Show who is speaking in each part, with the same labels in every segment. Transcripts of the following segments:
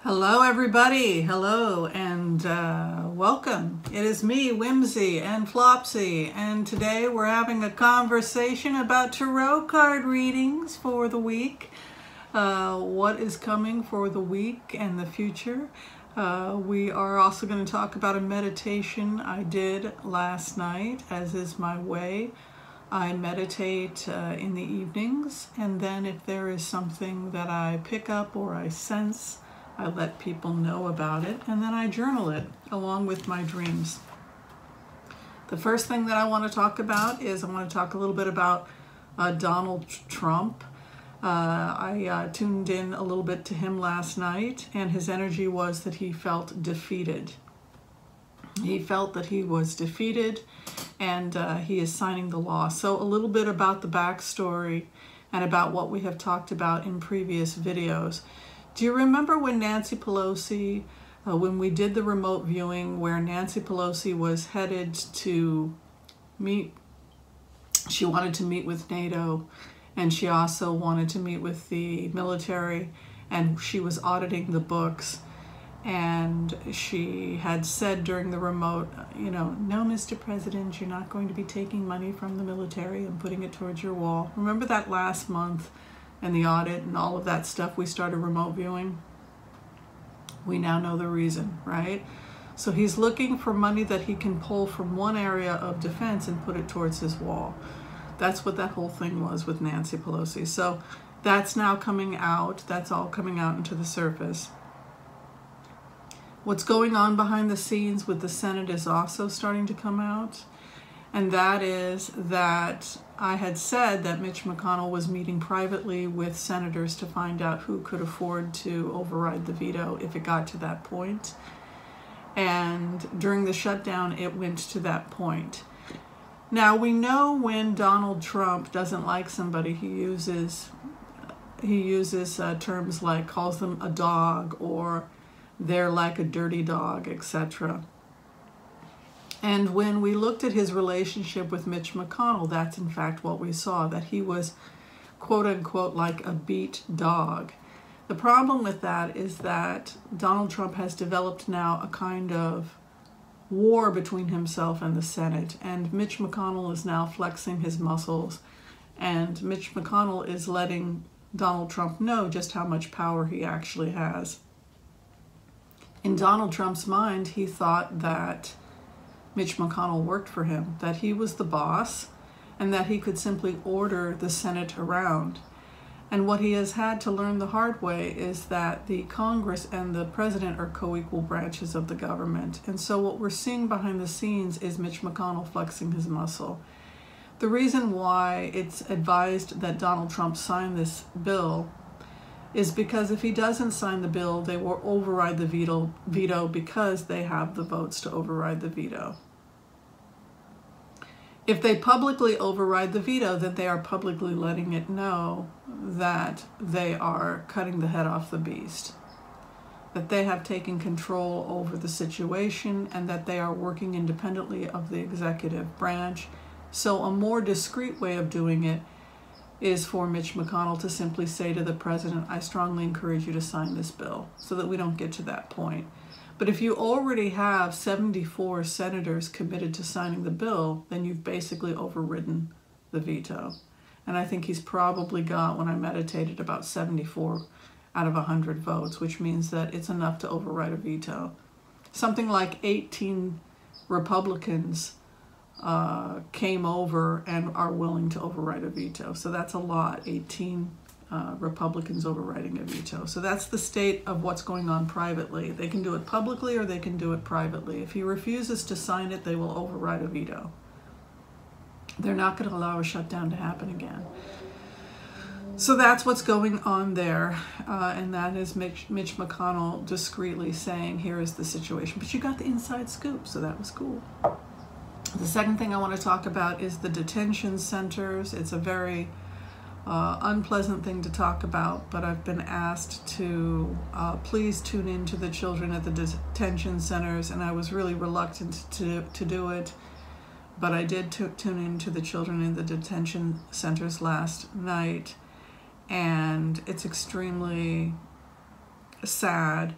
Speaker 1: Hello everybody, hello and welcome. It is me, Whimsy and Flopsy, and today we're having a conversation about tarot card readings for the week. What is coming for the week and the future. We are also going to talk about a meditation I did last night, as is my way. I meditate in the evenings, and then if there is something that I pick up or I sense, I let people know about it, and then I journal it along with my dreams. The first thing that I want to talk about is I want to talk a little bit about Donald Trump. I tuned in a little bit to him last night, and his energy was that he felt defeated. He felt that he was defeated, and he is signing the law. So a little bit about the backstory and about what we have talked about in previous videos. Do you remember when Nancy Pelosi, when we did the remote viewing where Nancy Pelosi was headed to meet, she wanted to meet with NATO, and she also wanted to meet with the military, and she was auditing the books, and she had said during the remote, no, Mr. President, you're not going to be taking money from the military and putting it towards your wall. Remember that last month? And the audit and all of that stuff, we started remote viewing. We now know the reason, right? So he's looking for money that he can pull from one area of defense and put it towards his wall. That's what that whole thing was with Nancy Pelosi. So that's now coming out. That's all coming out into the surface. What's going on behind the scenes with the Senate is also starting to come out. And that is that I had said that Mitch McConnell was meeting privately with senators to find out who could afford to override the veto if it got to that point. And during the shutdown, it went to that point. Now, we know when Donald Trump doesn't like somebody, he uses terms like calls them a dog or they're like a dirty dog, etc. And when we looked at his relationship with Mitch McConnell, that's in fact what we saw, that he was quote unquote like a beat dog. The problem with that is that Donald Trump has developed now a kind of war between himself and the Senate, and Mitch McConnell is now flexing his muscles, and Mitch McConnell is letting Donald Trump know just how much power he actually has. In Donald Trump's mind, he thought that Mitch McConnell worked for him, that he was the boss, and that he could simply order the Senate around. And what he has had to learn the hard way is that the Congress and the president are co-equal branches of the government. And so what we're seeing behind the scenes is Mitch McConnell flexing his muscle. The reason why it's advised that Donald Trump sign this bill is because if he doesn't sign the bill, they will override the veto because they have the votes to override the veto. If they publicly override the veto, then they are publicly letting it know that they are cutting the head off the beast, that they have taken control over the situation, and that they are working independently of the executive branch. So a more discreet way of doing it is for Mitch McConnell to simply say to the president, I strongly encourage you to sign this bill, so that we don't get to that point. But if you already have 74 senators committed to signing the bill, then you've basically overridden the veto. And I think he's probably got, when I meditated, about 74 out of 100 votes, which means that it's enough to override a veto. Something like 18 Republicans came over and are willing to override a veto. So that's a lot, 18 Republicans overriding a veto. So that's the state of what's going on privately. They can do it publicly or they can do it privately. If he refuses to sign it, they will override a veto. They're not going to allow a shutdown to happen again. So that's what's going on there, and that is Mitch McConnell discreetly saying, here is the situation. But you got the inside scoop, so that was cool. The second thing I want to talk about is the detention centers. It's a very unpleasant thing to talk about, but I've been asked to please tune in to the children at the detention centers, and I was really reluctant to do it, but I did tune in to the children in the detention centers last night, and it's extremely sad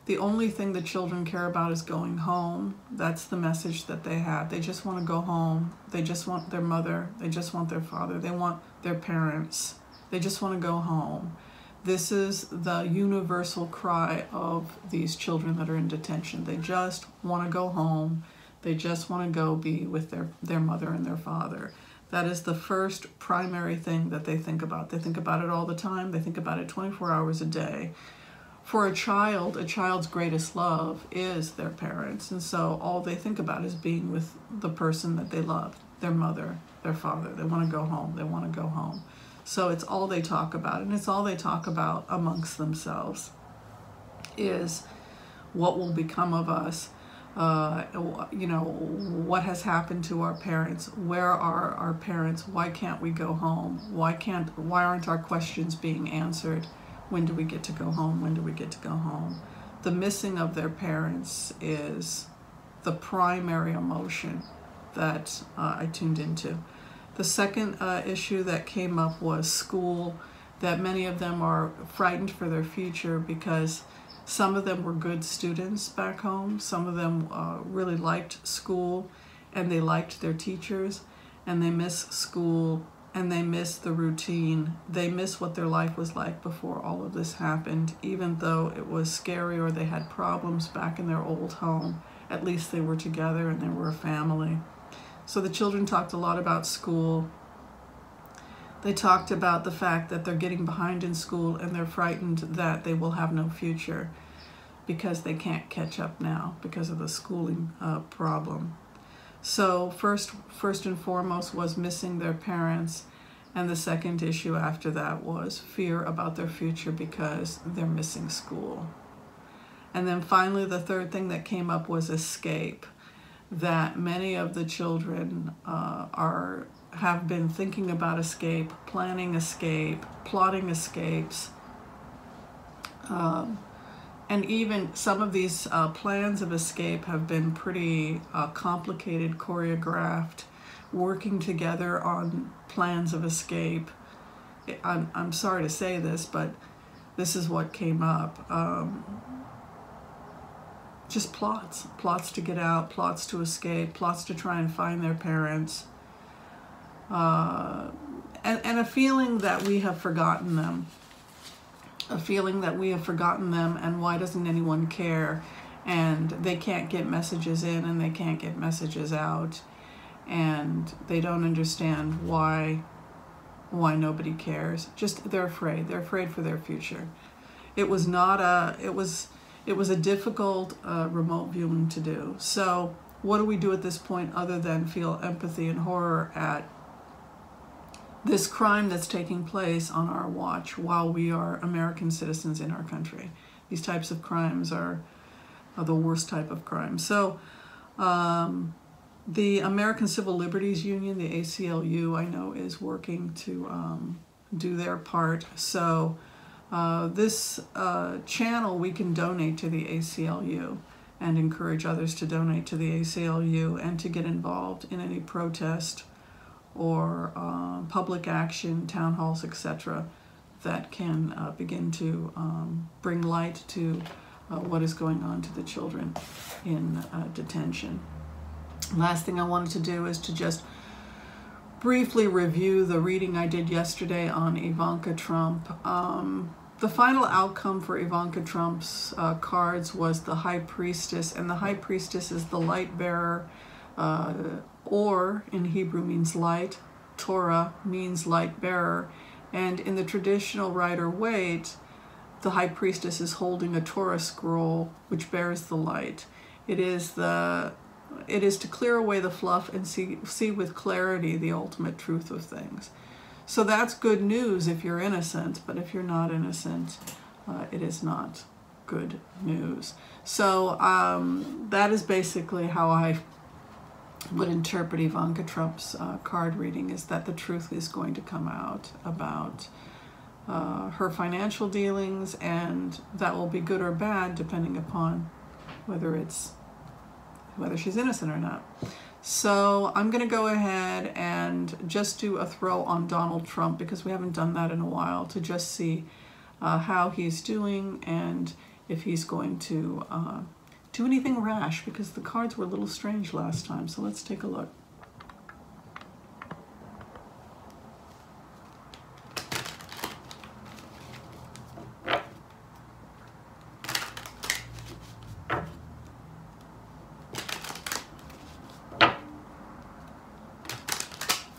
Speaker 1: The only thing the children care about is going home. That's the message that they have. They just want to go home. They just want their mother. They just want their father. They want their parents. They just want to go home. This is the universal cry of these children that are in detention. They just want to go home. They just want to go be with their mother and their father. That is the first primary thing that they think about. They think about it all the time. They think about it 24 hours a day. For a child's greatest love is their parents. And so all they think about is being with the person that they love, their mother, their father. They want to go home. They want to go home. So it's all they talk about. And it's all they talk about amongst themselves is what will become of us. What has happened to our parents? Where are our parents? Why can't we go home? Why aren't our questions being answered? When do we get to go home? When do we get to go home? The missing of their parents is the primary emotion that I tuned into. The second issue that came up was school, that many of them are frightened for their future because some of them were good students back home. Some of them really liked school and they liked their teachers, and they miss school and they miss the routine. They miss what their life was like before all of this happened. Even though it was scary or they had problems back in their old home, at least they were together and they were a family. So the children talked a lot about school. They talked about the fact that they're getting behind in school and they're frightened that they will have no future because they can't catch up now because of the schooling problem. So first and foremost was missing their parents, and the second issue after that was fear about their future because they're missing school. And then finally the third thing that came up was escape, that many of the children have been thinking about escape, planning escape, plotting escapes, and even some of these plans of escape have been pretty complicated, choreographed, working together on plans of escape. I'm sorry to say this, but this is what came up. Just plots to get out, plots to escape, plots to try and find their parents, and a feeling that we have forgotten them. A feeling that we have forgotten them, and why doesn't anyone care? And they can't get messages in and they can't get messages out, and they don't understand why nobody cares. Just they're afraid for their future. It was a difficult remote viewing to do. So what do we do at this point other than feel empathy and horror at this crime that's taking place on our watch while we are American citizens in our country? These types of crimes are the worst type of crime. So the American Civil Liberties Union, the ACLU, I know is working to do their part. So this channel, we can donate to the ACLU and encourage others to donate to the ACLU and to get involved in any protest or public action, town halls, etc., that can begin to bring light to what is going on to the children in detention. Last thing I wanted to do is to just briefly review the reading I did yesterday on Ivanka Trump. The final outcome for Ivanka Trump's cards was the High Priestess, and the High Priestess is the light bearer. Or in Hebrew means light, Torah means light bearer, and in the traditional Rider-Waite, the High Priestess is holding a Torah scroll which bears the light. It is to clear away the fluff and see with clarity the ultimate truth of things. So that's good news if you're innocent, but if you're not innocent, it is not good news. So that is basically how I would interpret Ivanka Trump's card reading, is that the truth is going to come out about her financial dealings, and that will be good or bad depending upon whether she's innocent or not. So I'm going to go ahead and just do a throw on Donald Trump, because we haven't done that in a while, to just see how he's doing and if he's going to do anything rash, because the cards were a little strange last time. So let's take a look.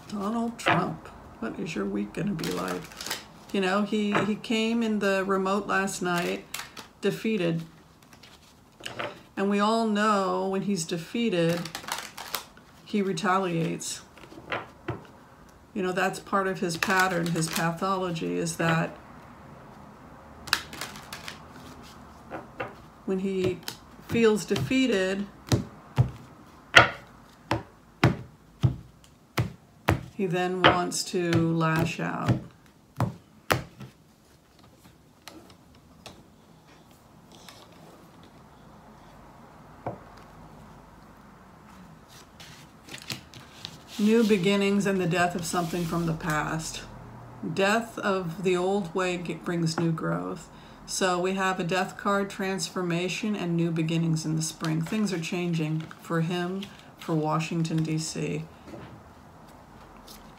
Speaker 1: Donald Trump, what is your week going to be like? You know, he came in the remote last night, defeated. And we all know when he's defeated, he retaliates. You know, that's part of his pattern, his pathology, is that when he feels defeated, he then wants to lash out. New beginnings and the death of something from the past. Death of the old way brings new growth. So we have a death card, transformation, and new beginnings in the spring. Things are changing for him, for Washington, D.C.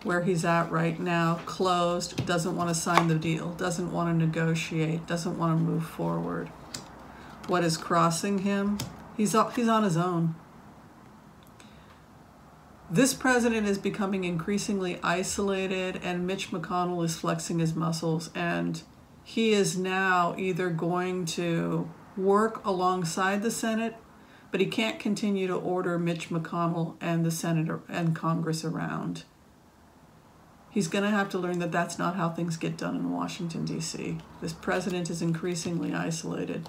Speaker 1: Where he's at right now, closed, doesn't want to sign the deal, doesn't want to negotiate, doesn't want to move forward. What is crossing him? He's on his own. This president is becoming increasingly isolated, and Mitch McConnell is flexing his muscles, and he is now either going to work alongside the Senate, but he can't continue to order Mitch McConnell and the Senate and Congress around. He's going to have to learn that that's not how things get done in Washington, D.C. This president is increasingly isolated.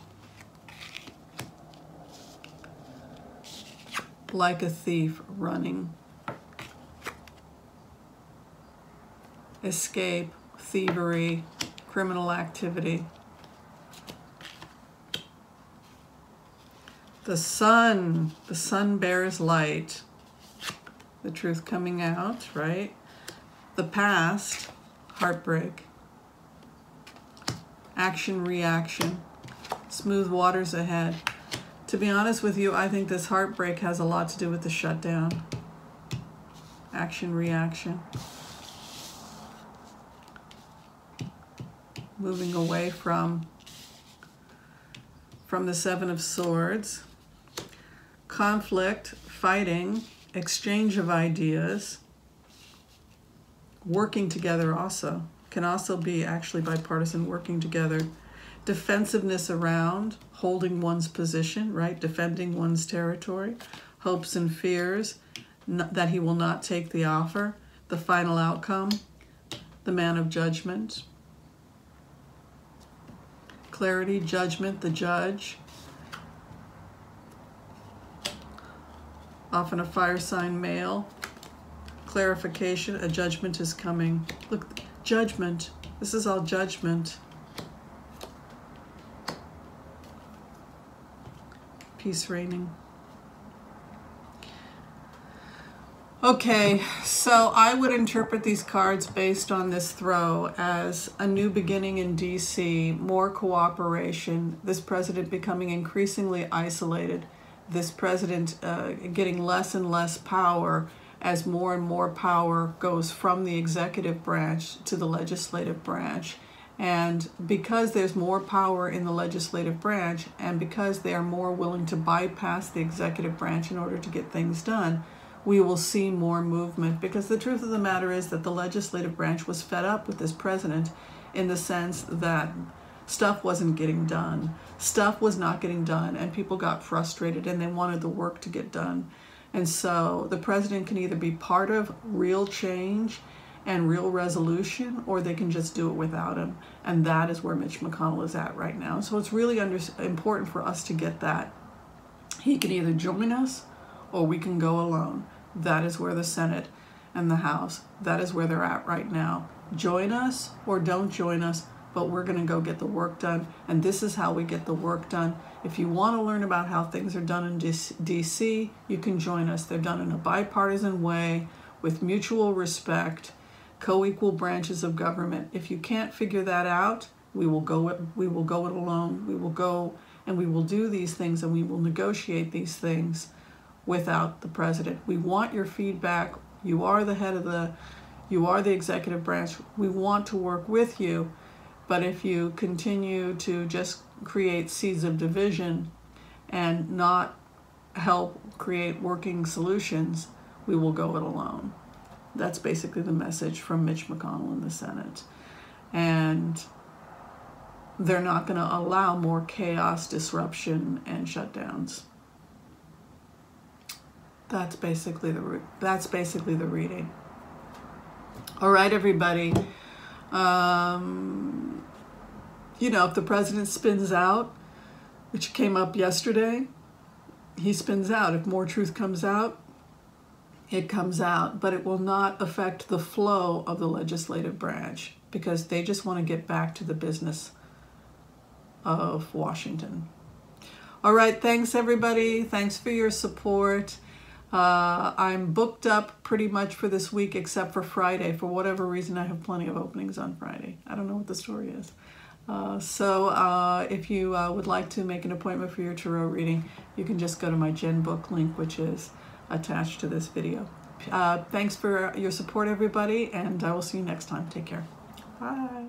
Speaker 1: Like a thief running. Escape, thievery, criminal activity. The sun bears light. The truth coming out, right? The past, heartbreak. Action, reaction. Smooth waters ahead. To be honest with you, I think this heartbreak has a lot to do with the shutdown. Action, reaction. Moving away from the Seven of Swords. Conflict, fighting, exchange of ideas. Working together also. Can also be actually bipartisan, working together. Defensiveness around, holding one's position, right? Defending one's territory. Hopes and fears that he will not take the offer. The final outcome. The man of judgment. Clarity, judgment, the judge. Often a fire sign male. Clarification, a judgment is coming. Look, judgment. This is all judgment. Peace reigning. Okay, so I would interpret these cards based on this throw as a new beginning in D.C., more cooperation, this president becoming increasingly isolated, this president getting less and less power as more and more power goes from the executive branch to the legislative branch. And because there's more power in the legislative branch, and because they are more willing to bypass the executive branch in order to get things done, we will see more movement, because the truth of the matter is that the legislative branch was fed up with this president in the sense that stuff wasn't getting done. Stuff was not getting done, and people got frustrated and they wanted the work to get done. And so the president can either be part of real change and real resolution, or they can just do it without him. And that is where Mitch McConnell is at right now. So it's really important for us to get that. He can either join us or we can go alone. That is where the Senate and the House, that is where they're at right now. Join us or don't join us, but we're going to go get the work done. And this is how we get the work done. If you want to learn about how things are done in D.C., you can join us. They're done in a bipartisan way with mutual respect, co-equal branches of government. If you can't figure that out, we will go it alone. We will go and we will do these things and we will negotiate these things without the president. We want your feedback. You are the head of you are the executive branch. We want to work with you, but if you continue to just create seeds of division and not help create working solutions, we will go it alone. That's basically the message from Mitch McConnell in the Senate. And they're not going to allow more chaos, disruption, and shutdowns. That's basically the reading. All right, everybody. You know, if the president spins out, which came up yesterday, he spins out. If more truth comes out, it comes out, but it will not affect the flow of the legislative branch because they just want to get back to the business of Washington. All right, thanks everybody. Thanks for your support. I'm booked up pretty much for this week except for Friday. For whatever reason, I have plenty of openings on Friday. I don't know what the story is. So if you would like to make an appointment for your tarot reading, you can just go to my Gen book link, which is attached to this video. Thanks for your support, everybody, and I will see you next time. Take care. Bye.